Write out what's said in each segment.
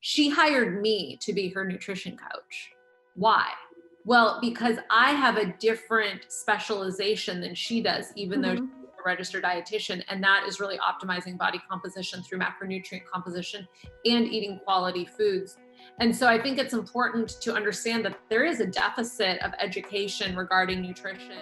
She hired me to be her nutrition coach. Why? Well, because I have a different specialization than she does, even though she's a registered dietitian, and that is really optimizing body composition through macronutrient composition and eating quality foods. And so I think it's important to understand that there is a deficit of education regarding nutrition.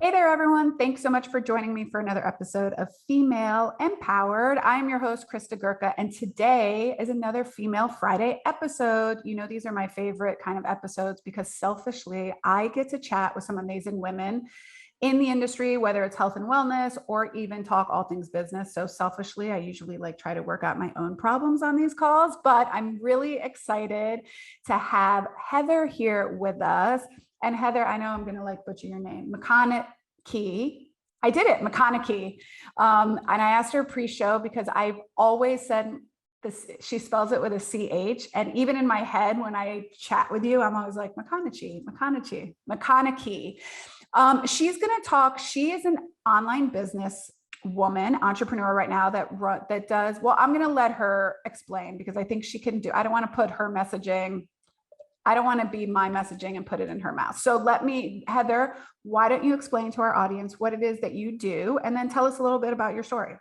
Hey there, everyone. Thanks so much for joining me for another episode of Female Empowered. I'm your host, Krista Gurka, and today is another Female Friday episode. You know, these are my favorite kind of episodes because selfishly, I get to chat with some amazing women in the industry, whether it's health and wellness or even talk all things business. So selfishly, I usually try to work out my own problems on these calls, but I'm really excited to have Heather here with us. And Heather, I know I'm going to butcher your name, McConochie. I did it, McConochie. And I asked her pre-show because I've always said this, she spells it with a CH. And even in my head, when I chat with you, I'm always like McConochie. She's going to talk. She is an online business woman, entrepreneur right now that does, well, I'm going to let her explain because I think she can do, I don't want to put her messaging. I don't want to be my messaging and put it in her mouth. So Heather, why don't you explain to our audience what it is that you do and then tell us a little bit about your story.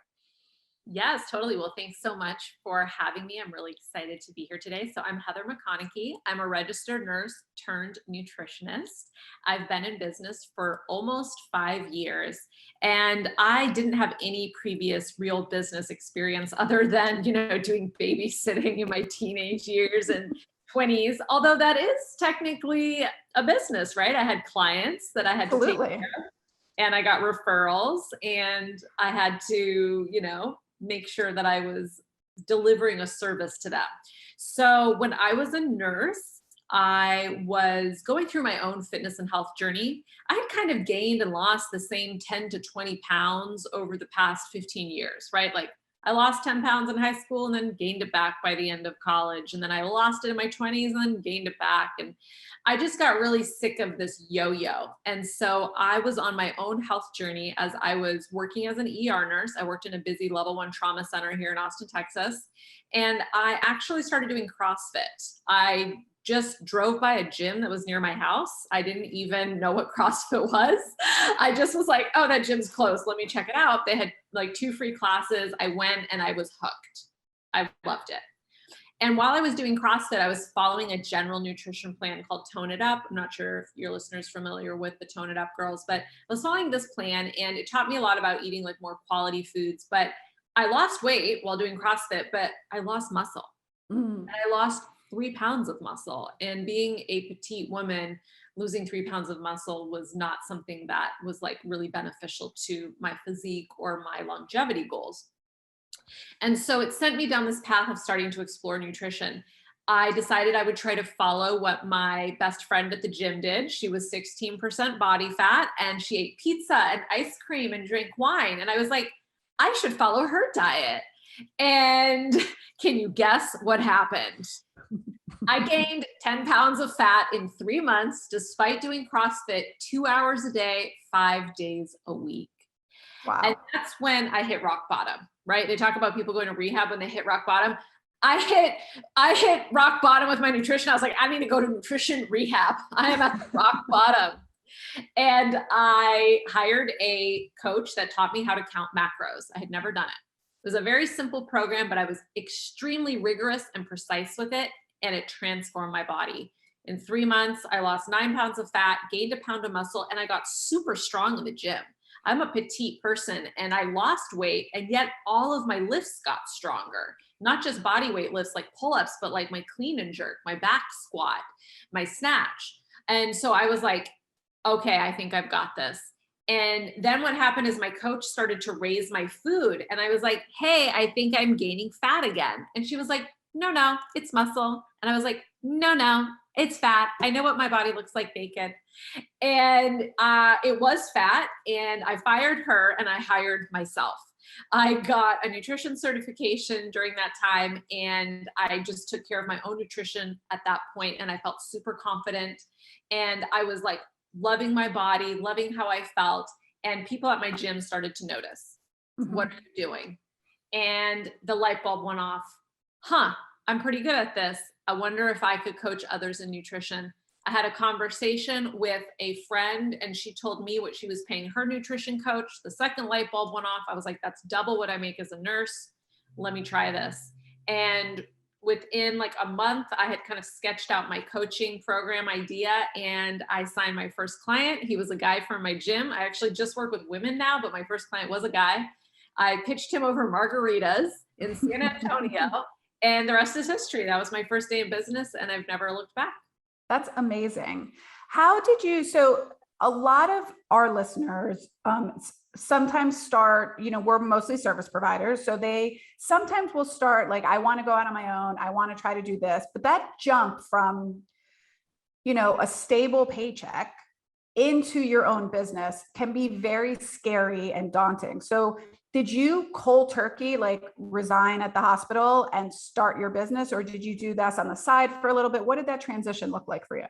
Yes, totally. Well, thanks so much for having me. I'm really excited to be here today. So I'm Heather McConochie. I'm a registered nurse turned nutritionist. I've been in business for almost 5 years, and I didn't have any previous real business experience other than, doing babysitting in my teenage years and 20s, although that is technically a business, right? I had clients that I had to take care of, and I got referrals, and I had to, make sure that I was delivering a service to them. So when I was a nurse, I was going through my own fitness and health journey. I had kind of gained and lost the same 10 to 20 pounds over the past 15 years, right? I lost 10 pounds in high school and then gained it back by the end of college. And then I lost it in my 20s and then gained it back. And I just got really sick of this yo-yo. And so I was on my own health journey as I was working as an ER nurse. I worked in a busy level 1 trauma center here in Austin, Texas. And I actually started doing CrossFit. I just drove by a gym that was near my house. I didn't even know what CrossFit was. I just was like, oh, that gym's closed. Let me check it out. They had 2 free classes. I went and I was hooked. I loved it. And while I was doing CrossFit, I was following a general nutrition plan called Tone It Up. I'm not sure if your listeners are familiar with the Tone It Up girls, but I was following this plan and it taught me a lot about eating more quality foods. But I lost weight while doing CrossFit, but I lost muscle. And I lost 3 pounds of muscle, and being a petite woman, losing 3 pounds of muscle was not something that was really beneficial to my physique or my longevity goals. And so it sent me down this path of starting to explore nutrition. I decided I would try to follow what my best friend at the gym did. She was 16% body fat and she ate pizza and ice cream and drank wine. And I was like, I should follow her diet. And can you guess what happened? I gained 10 pounds of fat in 3 months, despite doing CrossFit 2 hours a day, 5 days a week. Wow. And that's when I hit rock bottom, right? They talk about people going to rehab when they hit rock bottom. I hit rock bottom with my nutrition. I was like, I need to go to nutrition rehab. I am at the rock bottom. And I hired a coach that taught me how to count macros. I had never done it. It was a very simple program, but I was extremely rigorous and precise with it, and it transformed my body. In 3 months, I lost 9 pounds of fat, gained a pound of muscle, and I got super strong in the gym. I'm a petite person and I lost weight, and yet all of my lifts got stronger. Not just body weight lifts like pull-ups, but my clean and jerk, my back squat, my snatch. And so I was like, okay, I think I've got this. And then what happened is my coach started to raise my food. And I was like, hey, I think I'm gaining fat again. And she was like, no, it's muscle. And I was like, no, it's fat. I know what my body looks like naked. And it was fat. And I fired her and I hired myself. I got a nutrition certification during that time, and I just took care of my own nutrition at that point, and I felt super confident, and I was like loving my body, loving how I felt, and people at my gym started to notice, what Mhm. are you doing? And the light bulb went off. I'm pretty good at this. I wonder if I could coach others in nutrition. I had a conversation with a friend, and she told me what she was paying her nutrition coach. The second light bulb went off. I was like, that's double what I make as a nurse. Let me try this. And within like a month, I had kind of sketched out my coaching program idea, and I signed my first client. He was a guy from my gym. I actually just work with women now, but my first client was a guy. I pitched him over margaritas in San Antonio, and the rest is history. That was my first day in business, and I've never looked back. That's amazing. How did you, so a lot of our listeners sometimes start, we're mostly service providers. So they sometimes will start like, I want to go out on my own. I want to try to do this, but that jump from, a stable paycheck into your own business can be very scary and daunting. So did you cold turkey, like resign at the hospital and start your business? Or did you do this on the side for a little bit? What did that transition look like for you?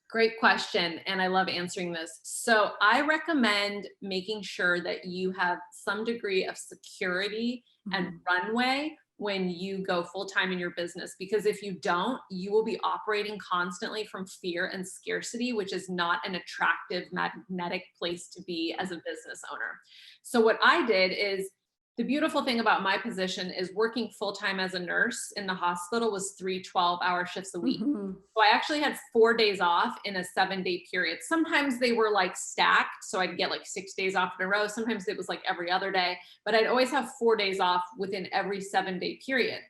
Great question. And I love answering this. So I recommend making sure that you have some degree of security and Mhm. runway when you go full time in your business. Because if you don't, you will be operating constantly from fear and scarcity, which is not an attractive, magnetic place to be as a business owner. So what I did is, the beautiful thing about my position is working full time as a nurse in the hospital was 3 12-hour shifts a week. Mhm. So I actually had 4 days off in a 7-day period. Sometimes they were like stacked. So I'd get like 6 days off in a row. Sometimes it was like every other day, but I'd always have 4 days off within every 7-day period.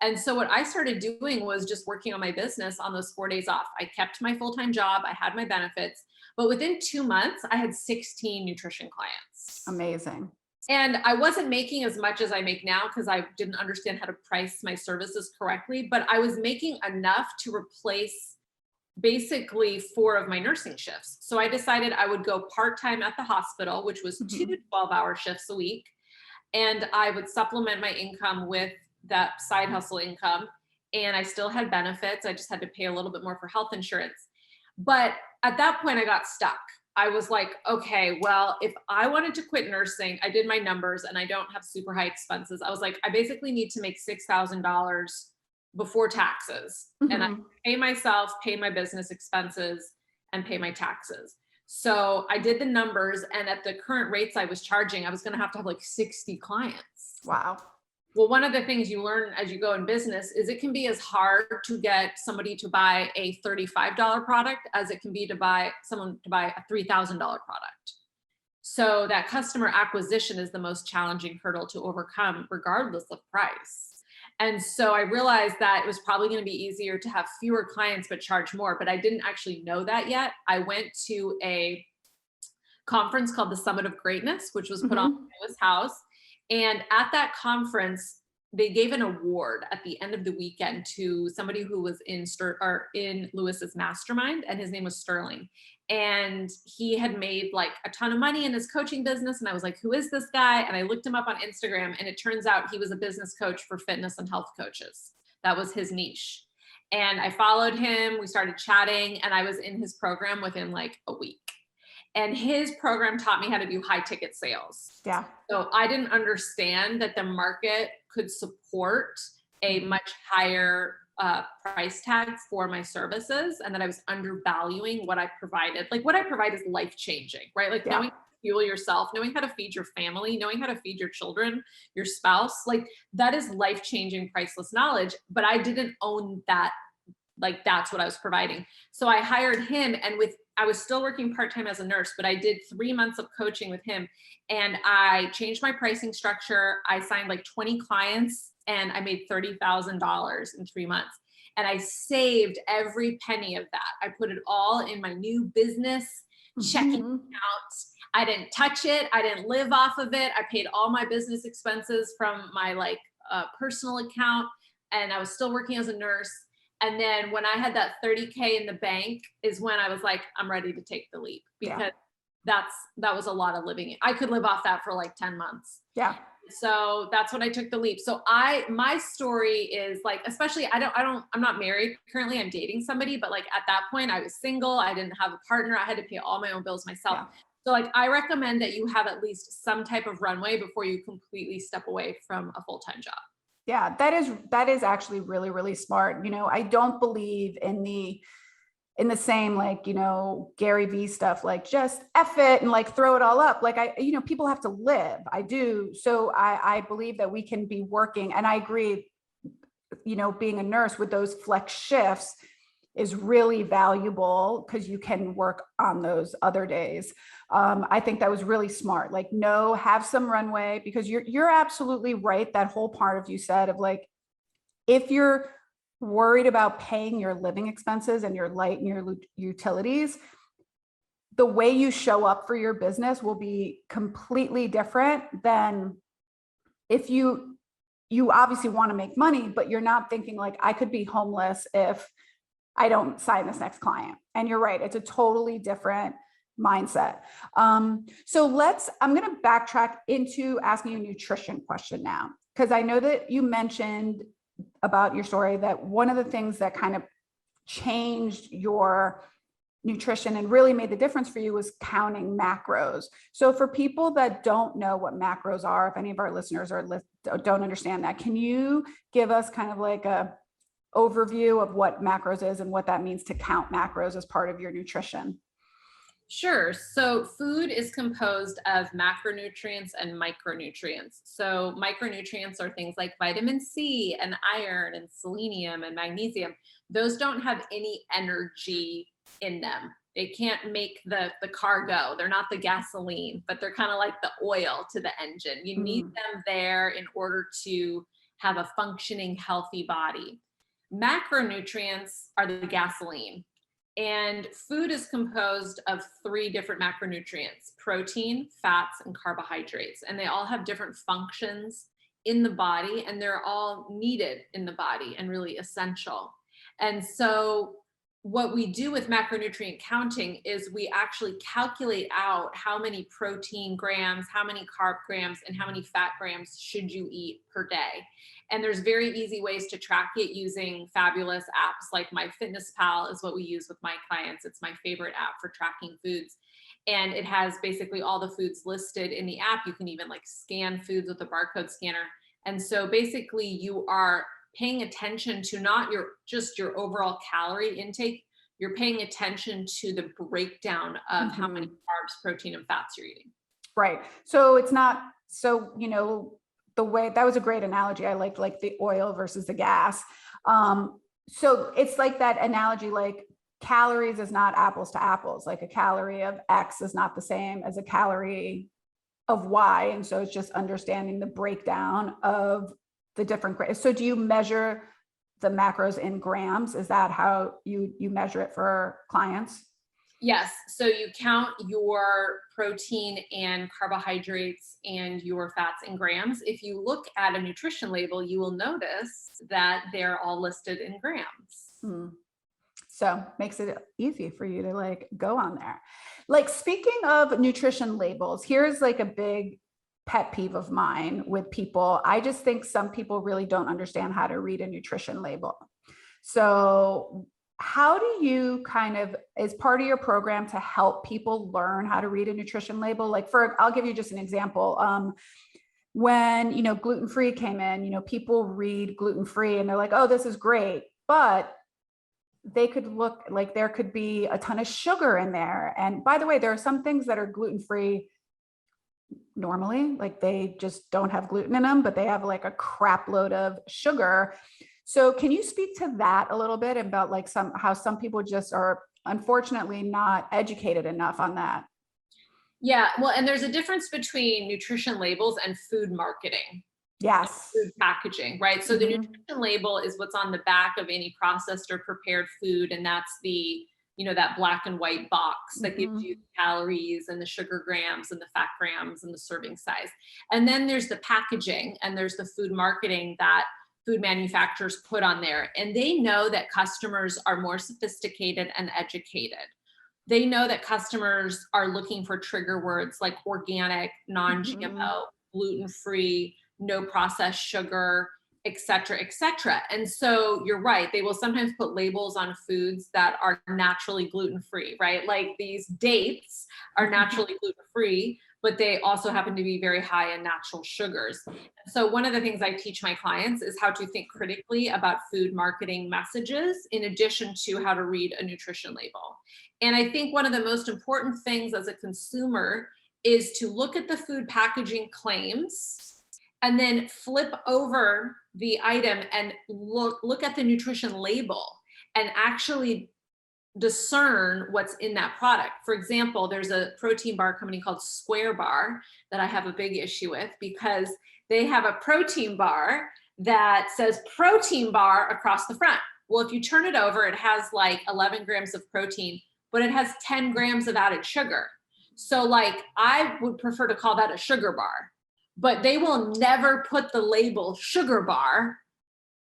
And so what I started doing was just working on my business on those 4 days off. I kept my full-time job. I had my benefits, but within 2 months, I had 16 nutrition clients. Amazing. And I wasn't making as much as I make now because I didn't understand how to price my services correctly, but I was making enough to replace basically 4 of my nursing shifts. So I decided I would go part-time at the hospital, which was two Mhm. 12-hour shifts a week. And I would supplement my income with that side hustle income. And I still had benefits. I just had to pay a little bit more for health insurance. But at that point, I got stuck. I was like, okay, well, if I wanted to quit nursing, I did my numbers and I don't have super high expenses. I was like, I basically need to make $6,000 before taxes. And I Mhm. pay myself, pay my business expenses, and pay my taxes. So I did the numbers, and at the current rates I was charging, I was going to have like 60 clients. Wow. Well, one of the things you learn as you go in business is it can be as hard to get somebody to buy a $35 product as it can be to buy someone to buy a $3,000 product. So that customer acquisition is the most challenging hurdle to overcome, regardless of price. And so I realized that it was probably going to be easier to have fewer clients but charge more, but I didn't actually know that yet. I went to a conference called the Summit of Greatness, which was put on Mhm. in Lewis House. And at that conference, they gave an award at the end of the weekend to somebody who was in Lewis's mastermind, and his name was Sterling. And he had made like a ton of money in his coaching business. And I was like, who is this guy? And I looked him up on Instagram, and it turns out he was a business coach for fitness and health coaches. That was his niche. And I followed him, we started chatting, and I was in his program within like a week. And his program taught me how to do high ticket sales. Yeah. So I didn't understand that the market could support a Mhm. much higher price tag for my services, and that I was undervaluing what I provided. Like what I provide is life changing, right? Like Yeah. knowing how to fuel yourself, knowing how to feed your family, knowing how to feed your children, your spouse, like that is life changing, priceless knowledge. But I didn't own that, like that's what I was providing. So I hired him, and I was still working part-time as a nurse, but I did 3 months of coaching with him, and I changed my pricing structure. I signed like 20 clients, and I made $30,000 in 3 months. And I saved every penny of that. I put it all in my new business checking Mhm. account. I didn't touch it. I didn't live off of it. I paid all my business expenses from my personal account, and I was still working as a nurse. And then when I had that 30K in the bank is when I was like, I'm ready to take the leap, Yeah. because that was a lot of living. I could live off that for like 10 months. Yeah. So that's when I took the leap. So my story is like, especially I'm not married currently. I'm dating somebody, but like at that point I was single. I didn't have a partner. I had to pay all my own bills myself. Yeah. So like I recommend that you have at least some type of runway before you completely step away from a full-time job. Yeah, that is actually really, really smart. I don't believe in the same, like, Gary V stuff, like just F it and like throw it all up. Like people have to live. I do. So I believe that we can be working. And I agree, being a nurse with those flex shifts is really valuable because you can work on those other days. I think that was really smart. Like, no, have some runway, because you're absolutely right. That whole part of you said of like, if you're worried about paying your living expenses and your light and your utilities, the way you show up for your business will be completely different than if you obviously want to make money, but you're not thinking like, I could be homeless if I don't sign this next client. And you're right, it's a totally different mindset. So I'm going to backtrack into asking you a nutrition question now, because I know that you mentioned about your story that one of the things that kind of changed your nutrition and really made the difference for you was counting macros. So for people that don't know what macros are, if any of our listeners don't understand that, can you give us kind of like a overview of what macros is and what that means to count macros as part of your nutrition? Sure. So food is composed of macronutrients and micronutrients. So micronutrients are things like vitamin C and iron and selenium and magnesium. Those don't have any energy in them. They can't make the car go. They're not the gasoline, but they're kind of like the oil to the engine. You need them there in order to have a functioning, healthy body. Macronutrients are the gasoline. And food is composed of 3 different macronutrients: protein, fats, and carbohydrates. And they all have different functions in the body, and they're all needed in the body and really essential. And so what we do with macronutrient counting is we actually calculate out how many protein grams, how many carb grams, and how many fat grams should you eat per day. And there's very easy ways to track it using fabulous apps like MyFitnessPal is what we use with my clients. It's my favorite app for tracking foods. And it has basically all the foods listed in the app. You can even like scan foods with a barcode scanner. And so basically you are paying attention to not just your overall calorie intake. You're paying attention to the breakdown of how many carbs, protein, and fats you're eating. Right. So it's not, so, the way, that was a great analogy. I liked like the oil versus the gas. So it's like that analogy, like calories is not apples to apples. Like a calorie of X is not the same as a calorie of Y. And so it's just understanding the breakdown of the different. So do you measure the macros in grams? Is that how you measure it for clients? Yes. So you count your protein and carbohydrates and your fats in grams. If you look at a nutrition label, you will notice that they're all listed in grams. So makes it easy for you to like go on there. Like, speaking of nutrition labels, here's like a big pet peeve of mine with people. I just think some people really don't understand how to read a nutrition label. So how do you kind of, as part of your program, to help people learn how to read a nutrition label? Like, I'll give you just an example. When, gluten-free came in, people read gluten-free and they're like, oh, this is great. But they could look like there could be a ton of sugar in there. And by the way, there are some things that are gluten-free normally, like they just don't have gluten in them, but they have like a crap load of sugar. So can you speak to that a little bit about like how some people just are unfortunately not educated enough on that? Yeah, well, and there's a difference between nutrition labels and food marketing. Yes. Food packaging, right? So the nutrition label is what's on the back of any processed or prepared food. And that's that black and white box that gives you the calories and the sugar grams and the fat grams and the serving size. And then there's the packaging and there's the food marketing that food manufacturers put on there. And they know that customers are more sophisticated and educated. They know that customers are looking for trigger words like organic, non-GMO, gluten-free, no processed sugar, et cetera, et cetera. And so you're right. They will sometimes put labels on foods that are naturally gluten-free, right? Like these dates are naturally gluten-free, but they also happen to be very high in natural sugars. So one of the things I teach my clients is how to think critically about food marketing messages in addition to how to read a nutrition label. And I think one of the most important things as a consumer is to look at the food packaging claims and then flip over the item and look at the nutrition label and actually discern what's in that product. For example, there's a protein bar company called Square Bar that I have a big issue with because they have a protein bar that says protein bar across the front. Well, if you turn it over, it has like 11 grams of protein, but it has 10 grams of added sugar. So like I would prefer to call that a sugar bar, but they will never put the label sugar bar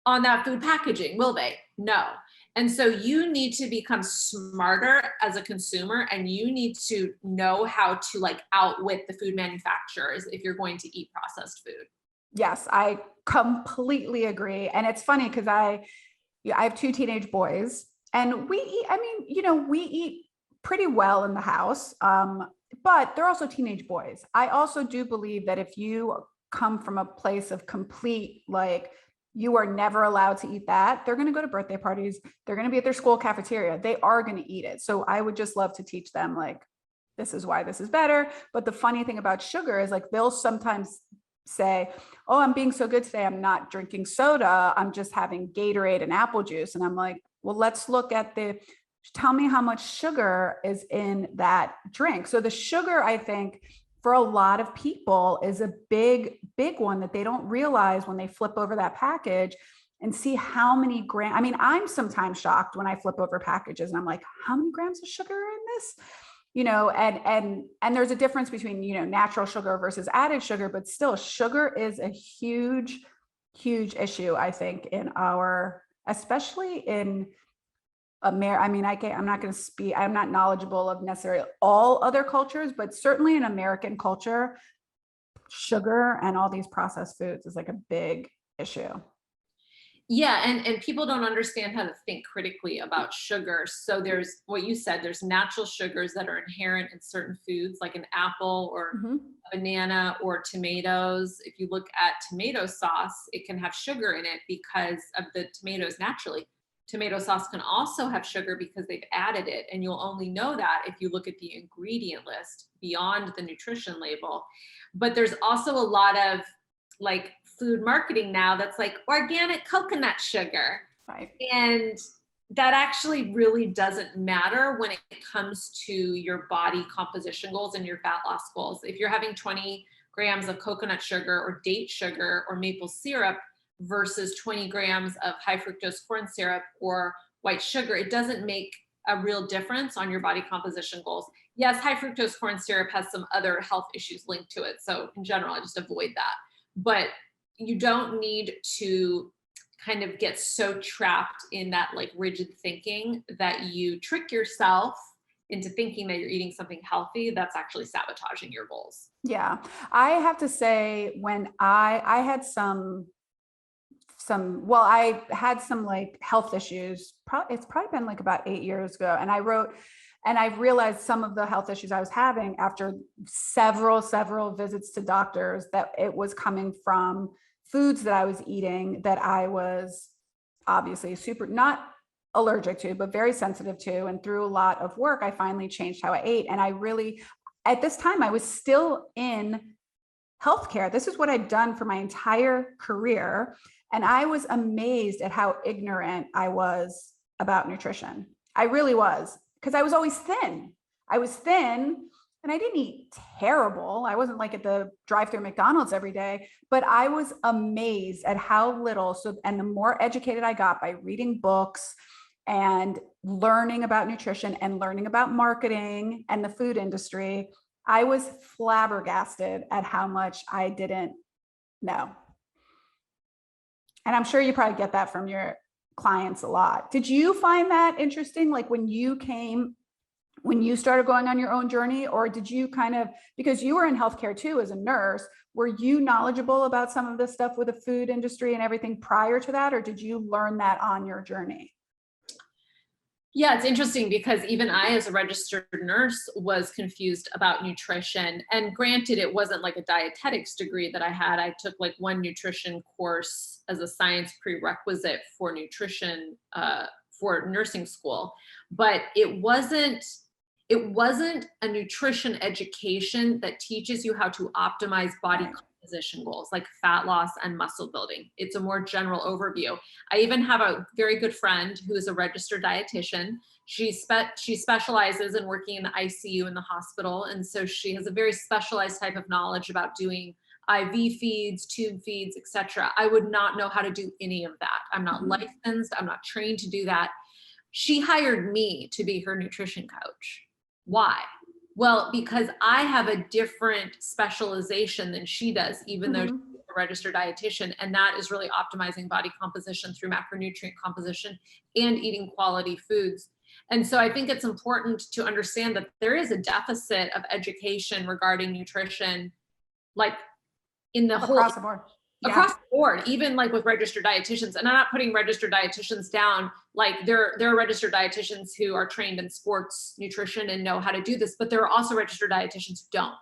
on that food packaging, will they? No. And so you need to become smarter as a consumer, and you need to know how to like outwit the food manufacturers if you're going to eat processed food. Yes, I completely agree. And it's funny because I have two teenage boys and we eat, I mean, we eat pretty well in the house. But they're also teenage boys. I also do believe that if you come from a place of complete, like, you are never allowed to eat that, they're going to go to birthday parties. They're going to be at their school cafeteria. They are going to eat it. So I would just love to teach them, like, this is why this is better. But the funny thing about sugar is, like, they'll sometimes say, oh, I'm being so good today, I'm not drinking soda, I'm just having Gatorade and apple juice. And I'm like, well, let's look at tell me how much sugar is in that drink. So the sugar, I think, for a lot of people is a big, big one that they don't realize when they flip over that package and see how many grams. I mean, I'm sometimes shocked when I flip over packages and I'm like, how many grams of sugar are in this? And there's a difference between, natural sugar versus added sugar, but still sugar is a huge, huge issue, I think, especially in America. I mean, I'm not going to speak, I'm not knowledgeable of necessarily all other cultures, but certainly in American culture, sugar and all these processed foods is like a big issue. Yeah, and people don't understand how to think critically about sugar. So there's what you said, there's natural sugars that are inherent in certain foods, like an apple or a banana or tomatoes. If you look at tomato sauce, it can have sugar in it because of the tomatoes naturally. Tomato sauce can also have sugar because they've added it, and you'll only know that if you look at the ingredient list beyond the nutrition label. But there's also a lot of like food marketing now that's like organic coconut sugar. Right. And that actually really doesn't matter when it comes to your body composition goals and your fat loss goals. If you're having 20 grams of coconut sugar or date sugar or maple syrup versus 20 grams of high fructose corn syrup or white sugar, it doesn't make a real difference on your body composition goals. Yes, high fructose corn syrup has some other health issues linked to it. So in general, I just avoid that. But you don't need to kind of get so trapped in that like rigid thinking that you trick yourself into thinking that you're eating something healthy that's actually sabotaging your goals. Yeah. I have to say, when I had I had some like health issues. It's probably been like about 8 years ago. And I realized some of the health issues I was having after several visits to doctors, that it was coming from foods that I was eating that I was obviously super not allergic to, but very sensitive to. And through a lot of work, I finally changed how I ate. And at this time, I was still in healthcare. This is what I'd done for my entire career. And I was amazed at how ignorant I was about nutrition. I really was, because I was always thin. I was thin and I didn't eat terrible. I wasn't like at the drive-through McDonald's every day, but I was amazed at how little. And the more educated I got by reading books and learning about nutrition and learning about marketing and the food industry, I was flabbergasted at how much I didn't know. And I'm sure you probably get that from your clients a lot. Did you find that interesting? Like when you came when you started going on your own journey? Or did you kind of, because you were in healthcare too as a nurse, were you knowledgeable about some of this stuff with the food industry and everything prior to that? Or did you learn that on your journey? Yeah, it's interesting because even I, as a registered nurse, was confused about nutrition. And granted, it wasn't like a dietetics degree that I had. I took like one nutrition course as a science prerequisite for nutrition for nursing school, but it wasn't a nutrition education that teaches you how to optimize body composition goals like fat loss and muscle building. It's a more general overview. I even have a very good friend who is a registered dietitian. She specializes in working in the ICU in the hospital, and so she has a very specialized type of knowledge about doing IV feeds, tube feeds, etc. I would not know how to do any of that. I'm not licensed. I'm not trained to do that. She hired me to be her nutrition coach. Why? Well, because I have a different specialization than she does, even though she's a registered dietitian, and that is really optimizing body composition through macronutrient composition and eating quality foods. And so I think it's important to understand that there is a deficit of education regarding nutrition, like in the whole Across the board. across the board, even like with registered dietitians. And I'm not putting registered dietitians down. Like there are registered dietitians who are trained in sports nutrition and know how to do this, but there are also registered dietitians who don't.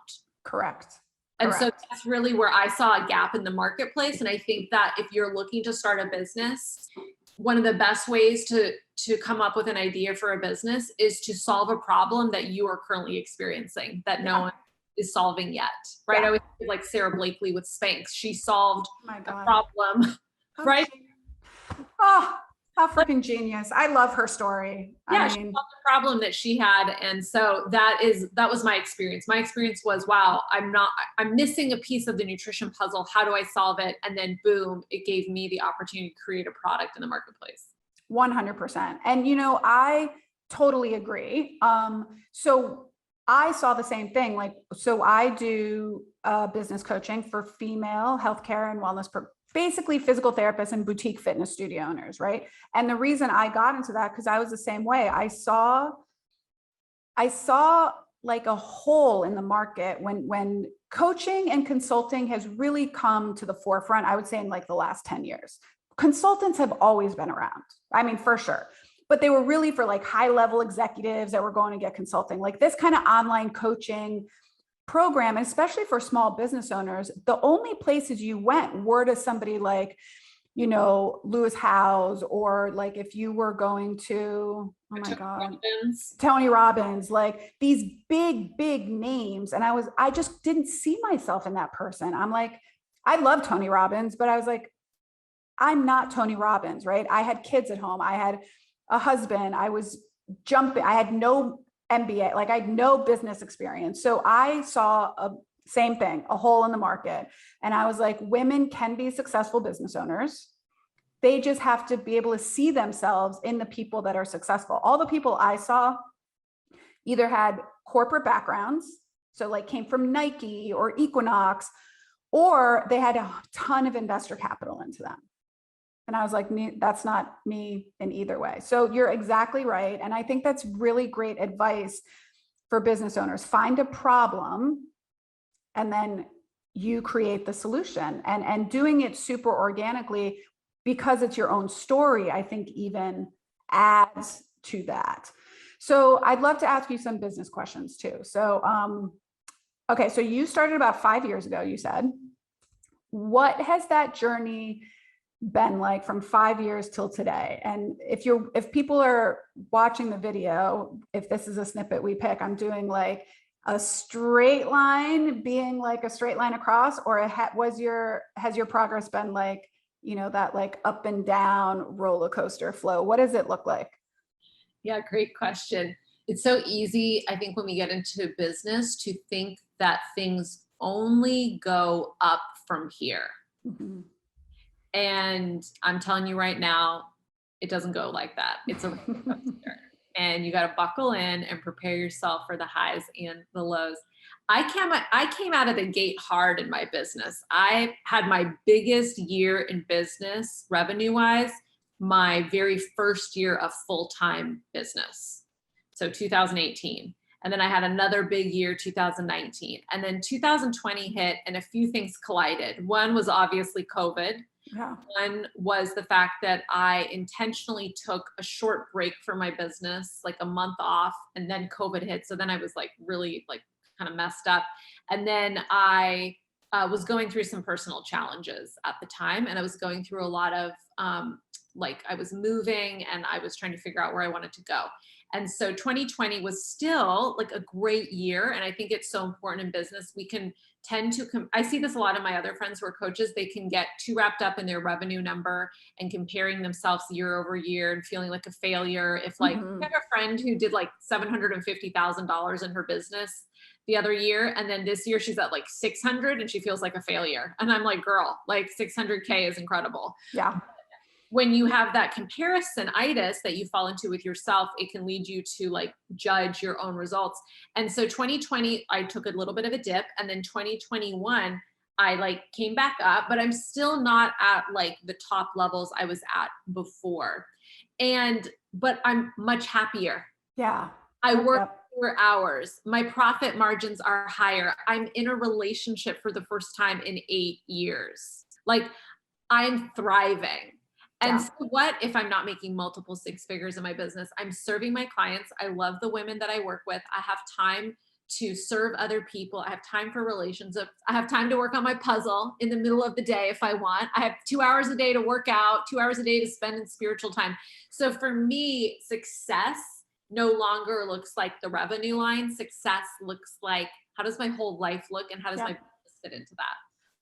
Correct. And so that's really where I saw a gap in the marketplace. And I think that if you're looking to start a business, one of the best ways to come up with an idea for a business is to solve a problem that you are currently experiencing that no one is solving yet, right? I always feel like Sarah Blakely with Spanx. She solved a problem, right? Oh, how freaking genius. I love her story. Yeah, she solved the problem that she had. And so that was my experience. My experience was, wow, I'm missing a piece of the nutrition puzzle. How do I solve it? And then boom, it gave me the opportunity to create a product in the marketplace. 100%. And, I totally agree. So I saw the same thing. So I do business coaching for female healthcare and wellness, basically physical therapists and boutique fitness studio owners, right? And the reason I got into that, because I was the same way. I saw like a hole in the market when coaching and consulting has really come to the forefront, I would say in like the last 10 years. Consultants have always been around. I mean, for sure. But they were really for like high level executives that were going to get consulting. Like this kind of online coaching program, especially for small business owners, the only places you went were to somebody like, Lewis Howes, or like if you were going to, oh my God, Tony Robbins, like these big, big names. And I just didn't see myself in that person. I'm like, I love Tony Robbins, but I was like, I'm not Tony Robbins, right? I had kids at home. I had a husband. I was jumping. I had no MBA, like I had no business experience. So I saw same thing, a hole in the market. And I was like, women can be successful business owners. They just have to be able to see themselves in the people that are successful. All the people I saw either had corporate backgrounds, so like came from Nike or Equinox, or they had a ton of investor capital into them. And I was like, that's not me in either way. So you're exactly right. And I think that's really great advice for business owners. Find a problem and then you create the solution, and doing it super organically because it's your own story, I think even adds to that. So I'd love to ask you some business questions too. So, okay. So you started about 5 years ago, you said. What has that journey been like from 5 years till today? And if people are watching the video, if this is a snippet we pick, I'm doing like a straight line being like a straight line across, or has your progress been like, that like up and down roller coaster flow? What does it look like? Yeah, great question. It's so easy, I think, when we get into business to think that things only go up from here. Mm-hmm. And I'm telling you right now, it doesn't go like that. It's a roller coaster. And you got to buckle in and prepare yourself for the highs and the lows. I came out of the gate hard in my business. I had my biggest year in business revenue-wise my very first year of full-time business. So 2018. And then I had another big year, 2019. And then 2020 hit and a few things collided. One was obviously COVID. Yeah. One was the fact that I intentionally took a short break from my business, like a month off, and then COVID hit. So then I was like really like kind of messed up. And then I was going through some personal challenges at the time. And I was going through a lot of like I was moving and I was trying to figure out where I wanted to go. And so 2020 was still like a great year. And I think it's so important in business. We can tend to, I see this a lot of my other friends who are coaches, they can get too wrapped up in their revenue number and comparing themselves year over year and feeling like a failure. If like I have a friend who did like $750,000 in her business the other year. And then this year she's at like 600 and she feels like a failure. And I'm like, girl, like 600K is incredible. Yeah. When you have that comparison-itis that you fall into with yourself, it can lead you to like judge your own results. And so 2020, I took a little bit of a dip. And then 2021, I like came back up, but I'm still not at like the top levels I was at before. But I'm much happier. Yeah. I work fewer hours. My profit margins are higher. I'm in a relationship for the first time in 8 years. Like I'm thriving. And so what if I'm not making multiple six figures in my business? I'm serving my clients. I love the women that I work with. I have time to serve other people. I have time for relationships. I have time to work on my puzzle in the middle of the day if I want. I have 2 hours a day to work out, 2 hours a day to spend in spiritual time. So for me, success no longer looks like the revenue line. Success looks like, how does my whole life look and how does my business fit into that?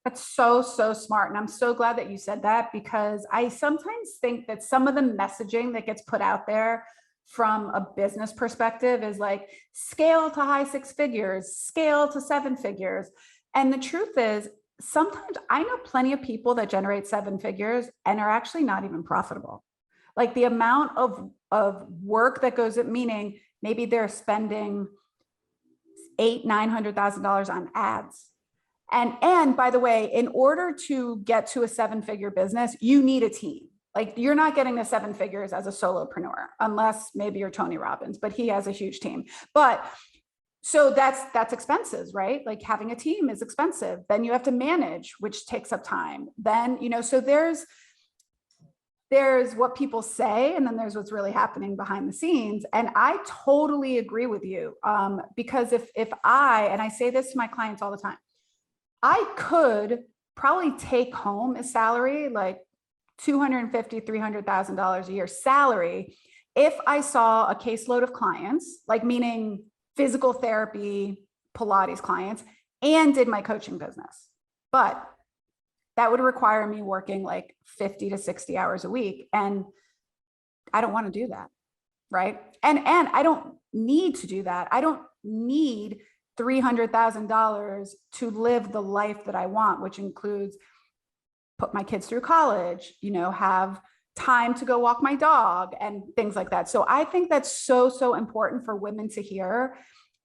That's so, so smart. And I'm so glad that you said that, because I sometimes think that some of the messaging that gets put out there from a business perspective is like scale to high six figures, scale to seven figures. And the truth is, sometimes I know plenty of people that generate seven figures and are actually not even profitable. Like the amount of work that goes in, meaning maybe they're spending $800,000-900,000 on ads. And by the way, in order to get to a seven-figure business, you need a team. Like you're not getting the seven figures as a solopreneur, unless maybe you're Tony Robbins, but he has a huge team. But so that's expenses, right? Like having a team is expensive. Then you have to manage, which takes up time. Then, so there's what people say, and then there's what's really happening behind the scenes. And I totally agree with you. Because if I say this to my clients all the time, I could probably take home a salary like $250,000, $300,000 a year salary if I saw a caseload of clients, like meaning physical therapy, Pilates clients, and did my coaching business. But that would require me working like 50 to 60 hours a week. And I don't want to do that. Right. And I don't need to do that. I don't need $300,000 to live the life that I want, which includes put my kids through college, have time to go walk my dog and things like that. So I think that's so, so important for women to hear,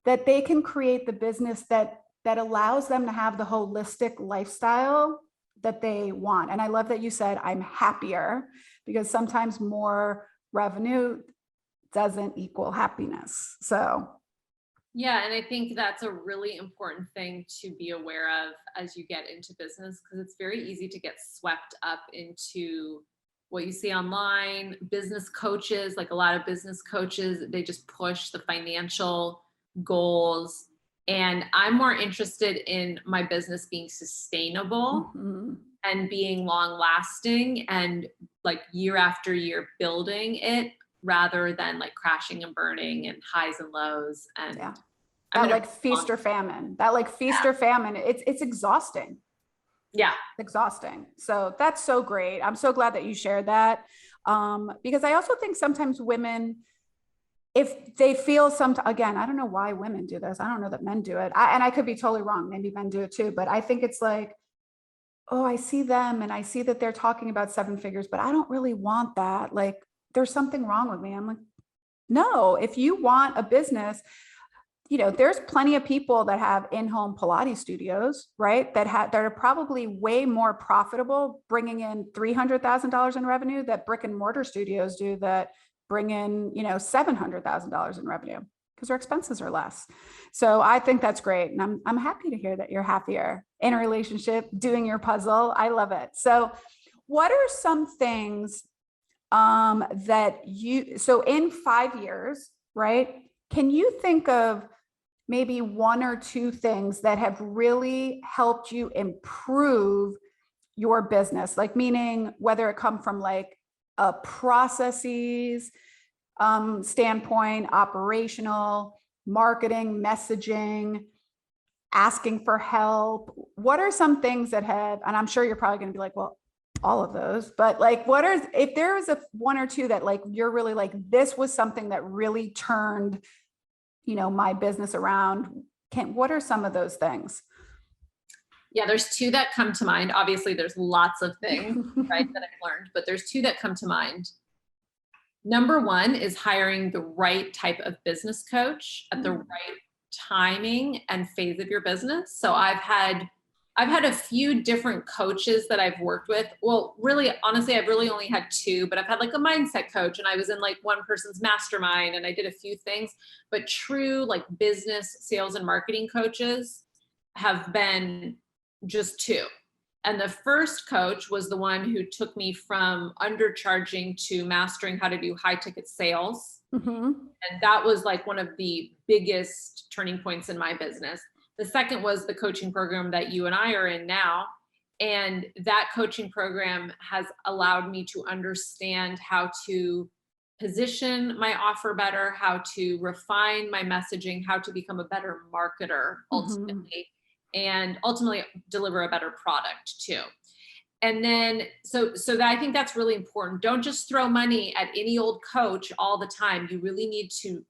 that they can create the business that allows them to have the holistic lifestyle that they want. And I love that you said, I'm happier, because sometimes more revenue doesn't equal happiness. So yeah, and I think that's a really important thing to be aware of as you get into business, because it's very easy to get swept up into what you see online. Business coaches, like a lot of business coaches, they just push the financial goals. And I'm more interested in my business being sustainable and being long lasting and like year after year building it, rather than like crashing and burning and highs and lows. And that like feast or famine, it's exhausting. Yeah. It's exhausting. So that's so great. I'm so glad that you shared that. Because I also think sometimes women, if they feel again, I don't know why women do this. I don't know that men do it. And I could be totally wrong. Maybe men do it too, but I think it's like, oh, I see them and I see that they're talking about seven figures, but I don't really want that. Like there's something wrong with me. I'm like, no, if you want a business, there's plenty of people that have in-home Pilates studios, right? That are probably way more profitable, bringing in $300,000 in revenue that brick and mortar studios do, that bring in, $700,000 in revenue because their expenses are less. So I think that's great. And I'm happy to hear that you're happier in a relationship, doing your puzzle. I love it. So what are some things so in 5 years, right? Can you think of maybe one or two things that have really helped you improve your business? Like, meaning whether it come from like a processes standpoint, operational, marketing, messaging, asking for help. What are some things that have, and I'm sure you're probably going to be like, well, all of those, but like, if there is one or two that like, you're really like, this was something that really turned, my business around. What are some of those things? Yeah, there's two that come to mind. Obviously, there's lots of things, right, that I've learned, but there's two that come to mind. Number one is hiring the right type of business coach at the right timing and phase of your business. So I've had a few different coaches that I've worked with. Well, really, honestly, I've really only had two, but I've had like a mindset coach, and I was in like one person's mastermind, and I did a few things. But true like business, sales, and marketing coaches have been just two. And the first coach was the one who took me from undercharging to mastering how to do high ticket sales. And that was like one of the biggest turning points in my business. The second was the coaching program that you and I are in now. And that coaching program has allowed me to understand how to position my offer better, how to refine my messaging, how to become a better marketer ultimately, and ultimately deliver a better product too. And then, so that I think that's really important. Don't just throw money at any old coach all the time. You really need to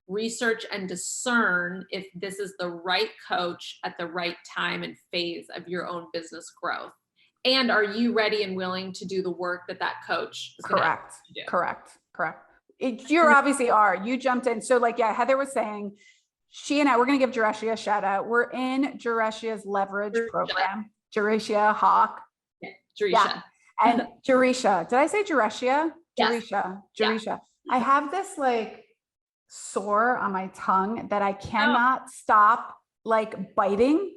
research and discern if this is the right coach at the right time and phase of your own business growth. And are you ready and willing to do the work that coach is Correct. You obviously are. You jumped in. So like, yeah, Heather was saying, she and I, we're going to give Jereshia a shout out. We're in Jereshia's leverage program. Jereshia Hawk. Jeresha. Yeah. And Jeresha, did I say Jereshia? Yes. Jeresha. Yeah. I have this like sore on my tongue that I cannot stop like biting.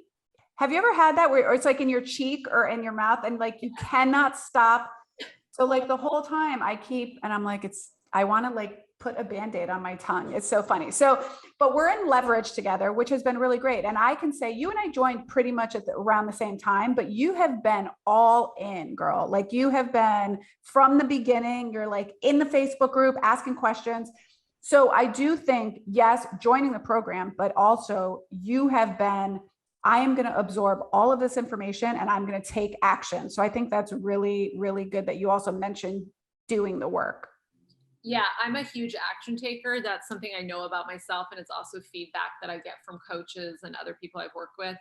Have you ever had that where it's like in your cheek or in your mouth and like you cannot stop? So like the whole time and I'm like, I want to like put a Band-Aid on my tongue. It's so funny. So, but we're in leverage together, which has been really great. And I can say you and I joined pretty much around the same time, but you have been all in, girl. Like you have been from the beginning. You're like in the Facebook group, asking questions. So I do think, yes, joining the program, but also you have been, I am going to absorb all of this information and I'm going to take action. So I think that's really, really good that you also mentioned doing the work. Yeah, I'm a huge action taker. That's something I know about myself. And it's also feedback that I get from coaches and other people I've worked with.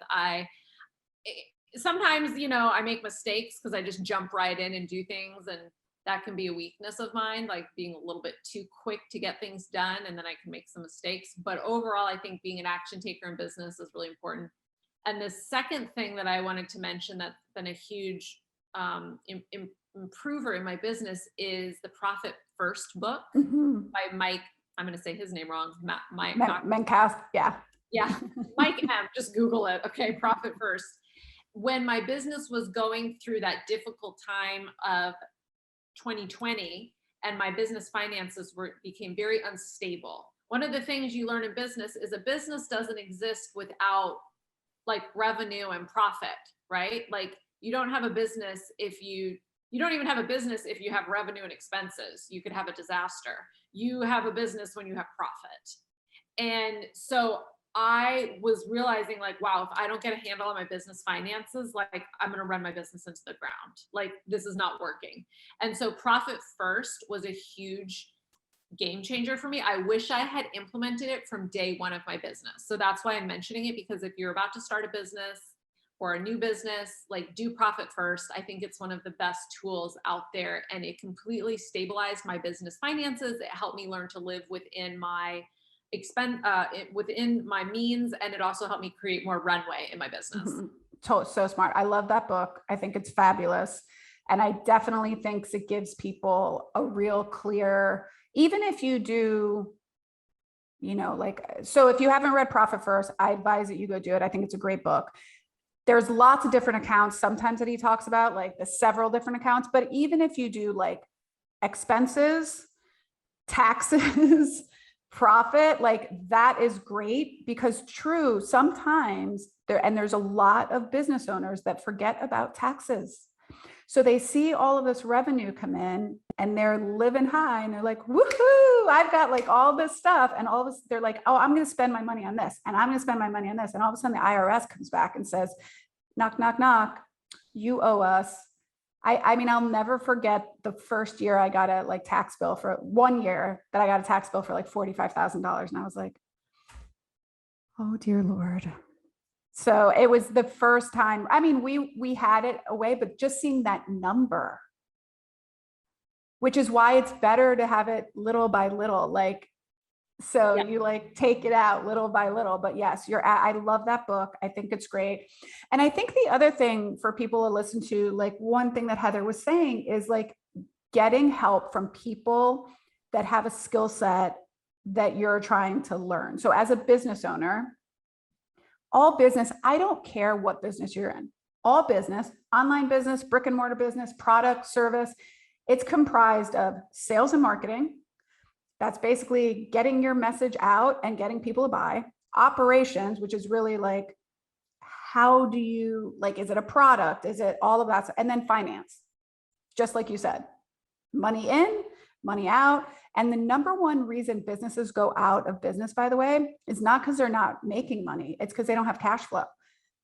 Sometimes, I make mistakes because I just jump right in and do things. And that can be a weakness of mine, like being a little bit too quick to get things done. And then I can make some mistakes. But overall, I think being an action taker in business is really important. And the second thing that I wanted to mention that's been a huge improver in my business is the Profit First book by Mike. I'm going to say his name wrong. Mike Mencast. Yeah. Mike M. Just Google it. Okay. Profit First. When my business was going through that difficult time of 2020 and my business finances became very unstable. One of the things you learn in business is a business doesn't exist without like revenue and profit, right? Like you don't have a business if you don't even have a business if you have revenue and expenses. You could have a disaster. You have a business when you have profit. And so I was realizing like, wow, if I don't get a handle on my business finances, like I'm going to run my business into the ground. Like this is not working. And so Profit First was a huge game changer for me. I wish I had implemented it from day one of my business. So that's why I'm mentioning it, because if you're about to start a business or a new business, like do Profit First. I think it's one of the best tools out there, and it completely stabilized my business finances. It helped me learn to live within my within my means, and it also helped me create more runway in my business. So smart. I love that book. I think it's fabulous. And I definitely think it gives people a real clear even if you do, so if you haven't read Profit First, I advise that you go do it. I think it's a great book. There's lots of different accounts sometimes that he talks about, like the several different accounts, but even if you do like expenses, taxes, profit, like that is great, because true, sometimes there's a lot of business owners that forget about taxes. So they see all of this revenue come in and they're living high and they're like, woohoo, I've got like all this stuff. And all of this, they're like, oh, I'm going to spend my money on this and I'm going to spend my money on this. And all of a sudden the IRS comes back and says, knock, knock, knock, you owe us. I mean, I'll never forget the first year I got a like tax bill for 1 year that I got a tax bill for like $45,000. And I was like, oh dear Lord. So it was the first time. I mean, we had it away, but just seeing that number, which is why it's better to have it little by little, like, so Yeah. you like take it out little by little. But yes, I love that book. I think it's great. And I think the other thing for people to listen to, like one thing that Heather was saying is like getting help from people that have a skill set that you're trying to learn. So as a business owner, all business, I don't care what business you're in, all business, online business, brick and mortar business, product, service, it's comprised of sales and marketing. That's basically getting your message out and getting people to buy. Operations, which is really like, how do you, like, is it a product? Is it all of that? And then finance, just like you said, money in, money out. And the number one reason businesses go out of business, by the way, is not because they're not making money. It's because they don't have cash flow,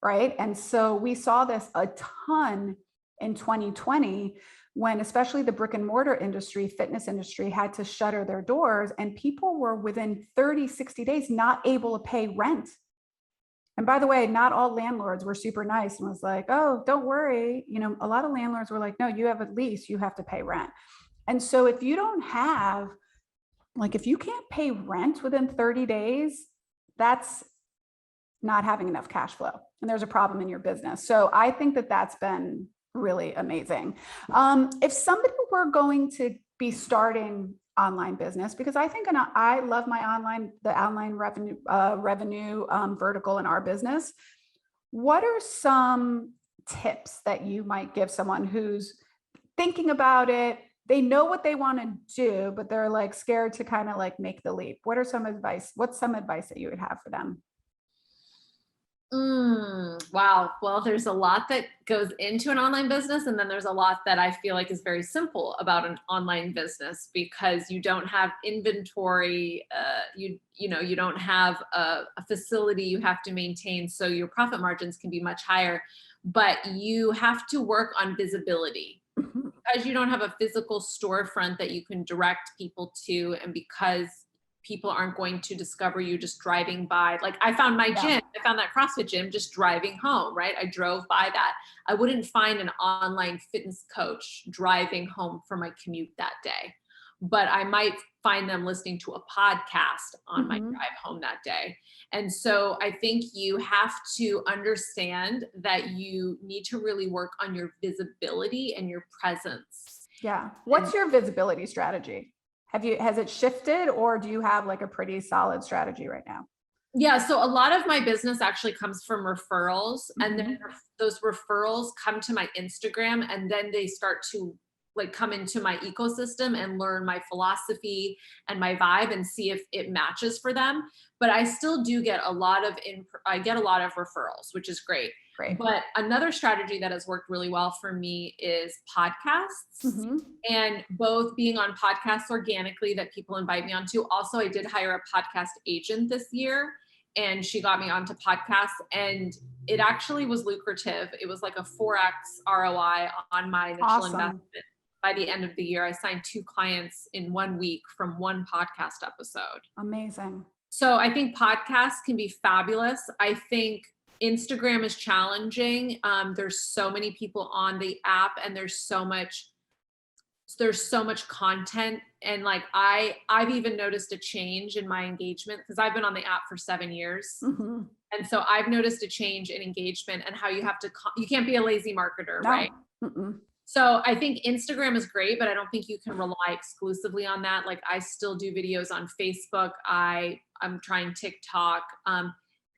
right? And so we saw this a ton in 2020 when especially the brick and mortar industry, fitness industry had to shutter their doors and people were within 30, 60 days not able to pay rent. And by the way, not all landlords were super nice and was like, oh, don't worry. You know, a lot of landlords were like, no, you have a lease, you have to pay rent. And so if you don't have, like, if you can't pay rent within 30 days, that's not having enough cash flow. And there's a problem in your business. So I think that that's been really amazing. If somebody were going to be starting online business, because I think I love the online revenue vertical in our business. What are some tips that you might give someone who's thinking about it? They know what they want to do, but they're like scared to kind of like make the leap. What's some advice that you would have for them? Wow. Well, there's a lot that goes into an online business, and then there's a lot that I feel like is very simple about an online business because you don't have inventory. You don't have a facility you have to maintain, so your profit margins can be much higher. But you have to work on visibility because you don't have a physical storefront that you can direct people to, and because people aren't going to discover you just driving by. Like I found my gym, I found that CrossFit gym just driving home, right? I drove by that. I wouldn't find an online fitness coach driving home for my commute that day, but I might find them listening to a podcast on my drive home that day. And so I think you have to understand that you need to really work on your visibility and your presence. Yeah. What's your visibility strategy? Has it shifted, or do you have like a pretty solid strategy right now? Yeah. So a lot of my business actually comes from referrals, and then those referrals come to my Instagram, and then they start to like come into my ecosystem and learn my philosophy and my vibe and see if it matches for them. But I still do get I get a lot of referrals, which is great. Great. But another strategy that has worked really well for me is podcasts, and both being on podcasts organically that people invite me onto. Also, I did hire a podcast agent this year, and she got me onto podcasts, and it actually was lucrative. It was like a 4x ROI on my initial investment. By the end of the year, I signed 2 clients in 1 week from 1 podcast episode. Amazing. So I think podcasts can be fabulous. I think Instagram is challenging. There's so many people on the app, and there's so much content. And like I've even noticed a change in my engagement because I've been on the app for 7 years. And so I've noticed a change in engagement and how you have to, you can't be a lazy marketer, right? So I think Instagram is great, but I don't think you can rely exclusively on that. Like I still do videos on Facebook. I'm trying TikTok.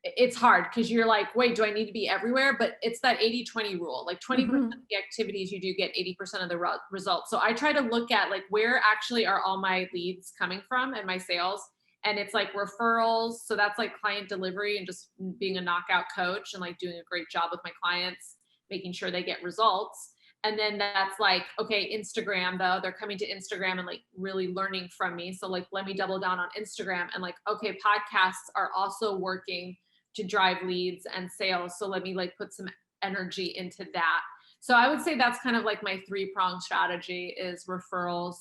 It's hard because you're like, wait, do I need to be everywhere? But it's that 80-20 rule. Like 20% of the activities you do get 80% of the results. So I try to look at like where actually are all my leads coming from and my sales. And it's like referrals. So that's like client delivery and just being a knockout coach and like doing a great job with my clients, making sure they get results. And then that's like, okay, Instagram though, they're coming to Instagram and like really learning from me. So like, let me double down on Instagram and like, okay, podcasts are also working to drive leads and sales. So let me like put some energy into that. So I would say that's kind of like my 3-pronged strategy is referrals,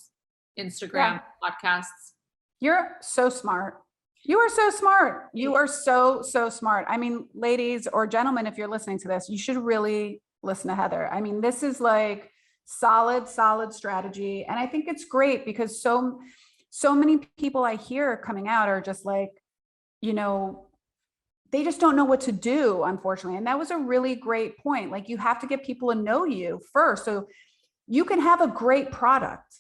Instagram, podcasts. You're so smart. You are so smart. You are so smart. I mean, ladies or gentlemen, if you're listening to this, you should really listen to Heather. I mean, this is like solid strategy. And I think it's great because so many people I hear coming out are just like, they just don't know what to do, unfortunately. And that was a really great point. Like you have to get people to know you first. So you can have a great product,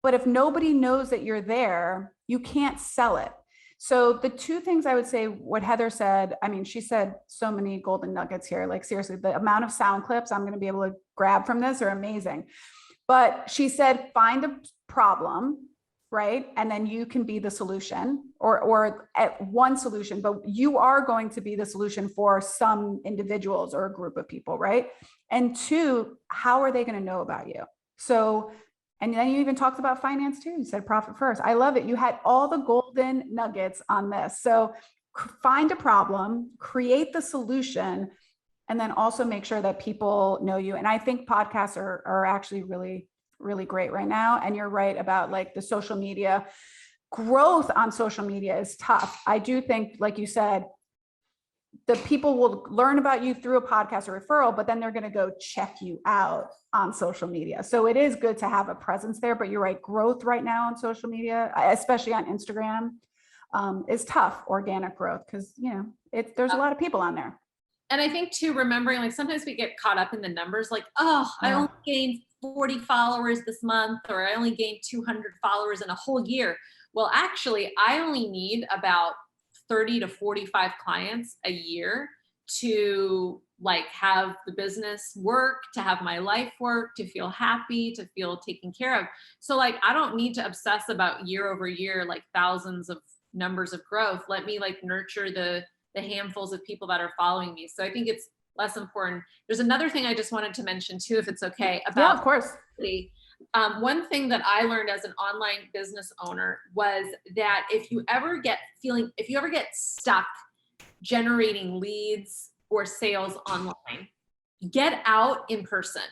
but if nobody knows that you're there, you can't sell it. So the 2 things I would say, what Heather said, I mean, she said so many golden nuggets here. Like seriously, the amount of sound clips I'm going to be able to grab from this are amazing. But she said, find a problem, right? And then you can be the solution or at one solution, but you are going to be the solution for some individuals or a group of people, right? And 2, how are they going to know about you? So, and then you even talked about finance too. You said profit first. I love it. You had all the golden nuggets on this. So find a problem, create the solution, and then also make sure that people know you. And I think podcasts are actually really, really great right now. And you're right about like the social media growth on social media is tough. I do think, like you said, the people will learn about you through a podcast or referral, but then they're going to go check you out on social media. So it is good to have a presence there, but you're right. Growth right now on social media, especially on Instagram, is tough, organic growth. Cause there's a lot of people on there. And I think too, remembering like sometimes we get caught up in the numbers, like, oh, I only gained 40 followers this month, or I only gained 200 followers in a whole year. Well, actually, I only need about 30 to 45 clients a year to like have the business work, to have my life work, to feel happy, to feel taken care of. So like, I don't need to obsess about year over year, like thousands of numbers of growth. Let me like nurture the handfuls of people that are following me. So I think it's less important. There's another thing I just wanted to mention too, if it's okay, about of course. One thing that I learned as an online business owner was that if you ever get stuck generating leads or sales online, get out in person.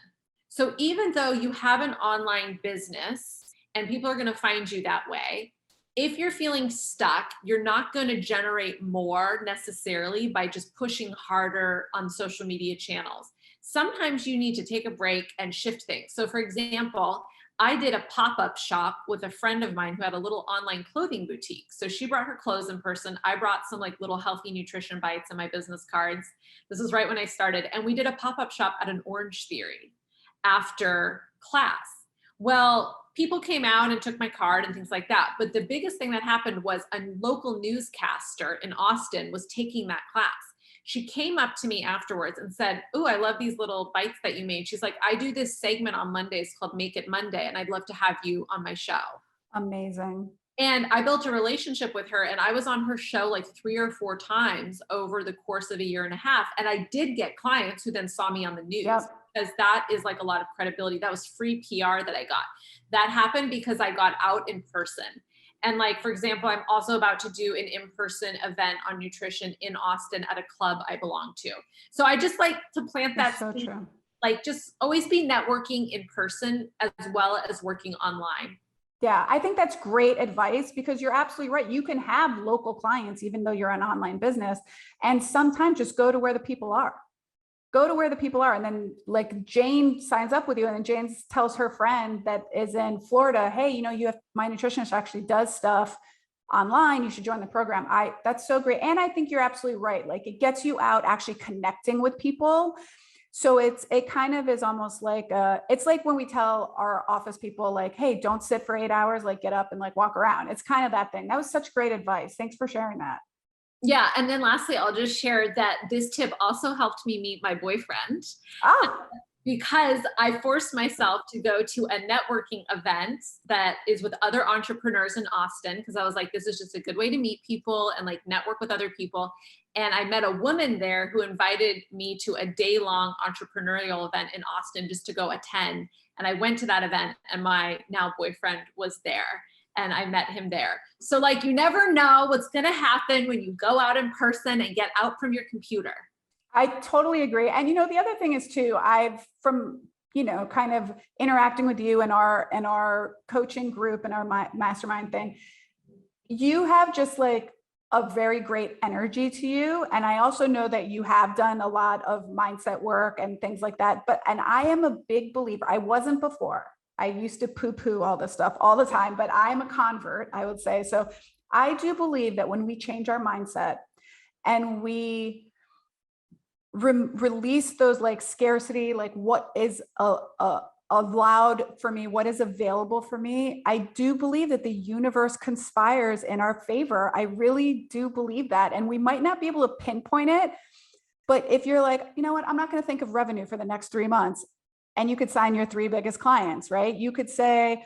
So even though you have an online business and people are going to find you that way, if you're feeling stuck, you're not going to generate more necessarily by just pushing harder on social media channels. Sometimes you need to take a break and shift things. So for example, I did a pop-up shop with a friend of mine who had a little online clothing boutique. So she brought her clothes in person. I brought some like little healthy nutrition bites in my business cards. This is right when I started. And we did a pop-up shop at an Orange Theory after class. Well, people came out and took my card and things like that. But the biggest thing that happened was a local newscaster in Austin was taking that class. She came up to me afterwards and said, "Oh, I love these little bites that you made." She's like, "I do this segment on Mondays called Make It Monday, and I'd love to have you on my show." Amazing. And I built a relationship with her, and I was on her show like 3 or 4 times over the course of a year and a half. And I did get clients who then saw me on the news. Yep. Because that is like a lot of credibility. That was free PR that I got. That happened because I got out in person. And like, for example, I'm also about to do an in-person event on nutrition in Austin at a club I belong to. So I just like to plant that. That's so true. Like just always be networking in person as well as working online. Yeah, I think that's great advice because you're absolutely right. You can have local clients, even though you're an online business, and sometimes just go to where the people are. Go to where the people are. And then like Jane signs up with you and then Jane tells her friend that is in Florida, "Hey, you have my nutritionist actually does stuff online. You should join the program." That's so great. And I think you're absolutely right. Like it gets you out actually connecting with people. So it kind of is almost like, it's like when we tell our office people like, hey, don't sit for 8 hours, like get up and like walk around. It's kind of that thing. That was such great advice. Thanks for sharing that. Yeah. And then lastly, I'll just share that this tip also helped me meet my boyfriend Ah, because I forced myself to go to a networking event that is with other entrepreneurs in Austin because I was like, this is just a good way to meet people and like network with other people. And I met a woman there who invited me to a day-long entrepreneurial event in Austin just to go attend. And I went to that event and my now boyfriend was there and I met him there. So like you never know what's going to happen when you go out in person and get out from your computer. I totally agree. And the other thing is too, I've from kind of interacting with you and our coaching group and our mastermind thing, you have just like a very great energy to you. And I also know that you have done a lot of mindset work and things like that. And I am a big believer. I wasn't before. I used to poo-poo all this stuff all the time, but I'm a convert, I would say. So I do believe that when we change our mindset and we release those like scarcity, like what is allowed for me, what is available for me, I do believe that the universe conspires in our favor. I really do believe that. And we might not be able to pinpoint it, but if you're like, you know what, I'm not going to think of revenue for the next 3 months, and you could sign your 3 biggest clients, right? You could say,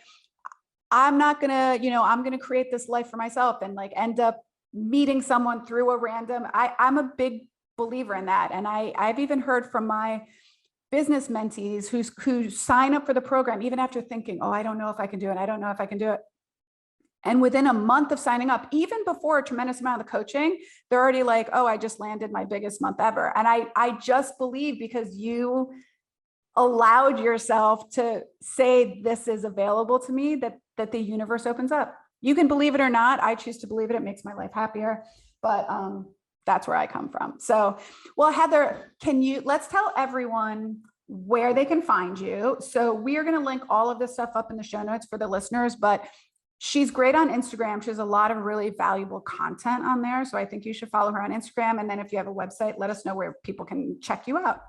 I'm not going to, I'm going to create this life for myself and like end up meeting someone through a random, I'm a big believer in that. And I've even heard from my business mentees who sign up for the program, even after thinking, oh, I don't know if I can do it. I don't know if I can do it. And within a month of signing up, even before a tremendous amount of the coaching, they're already like, oh, I just landed my biggest month ever. And I just believe because you allowed yourself to say, this is available to me, that the universe opens up. You can believe it or not. I choose to believe it. It makes my life happier. But that's where I come from. So, well, Heather, let's tell everyone where they can find you. So we are going to link all of this stuff up in the show notes for the listeners, but she's great on Instagram. She has a lot of really valuable content on there. So I think you should follow her on Instagram. And then if you have a website, let us know where people can check you out.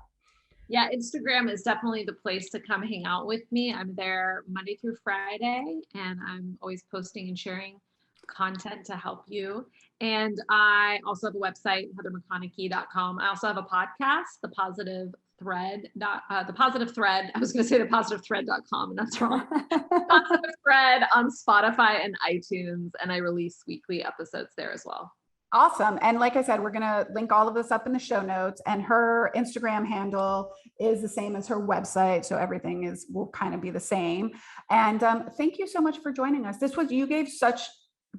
Yeah, Instagram is definitely the place to come hang out with me. I'm there Monday through Friday, and I'm always posting and sharing content to help you. And I also have a website, heathermcconochie.com. I also have a podcast, The Positive Thread. The Positive Thread. I was going to say thepositivethread.com, and that's wrong. Positive Thread on Spotify and iTunes, and I release weekly episodes there as well. Awesome. And like I said, we're going to link all of this up in the show notes, and her Instagram handle is the same as her website. So everything will kind of be the same. And thank you so much for joining us. You gave such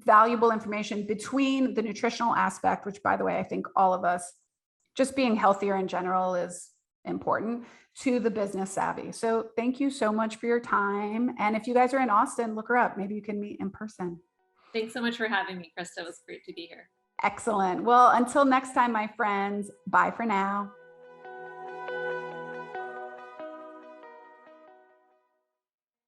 valuable information between the nutritional aspect, which by the way, I think all of us just being healthier in general is important, to the business savvy. So thank you so much for your time. And if you guys are in Austin, look her up. Maybe you can meet in person. Thanks so much for having me, Krista. It was great to be here. Excellent. Well, until next time, my friends, bye for now.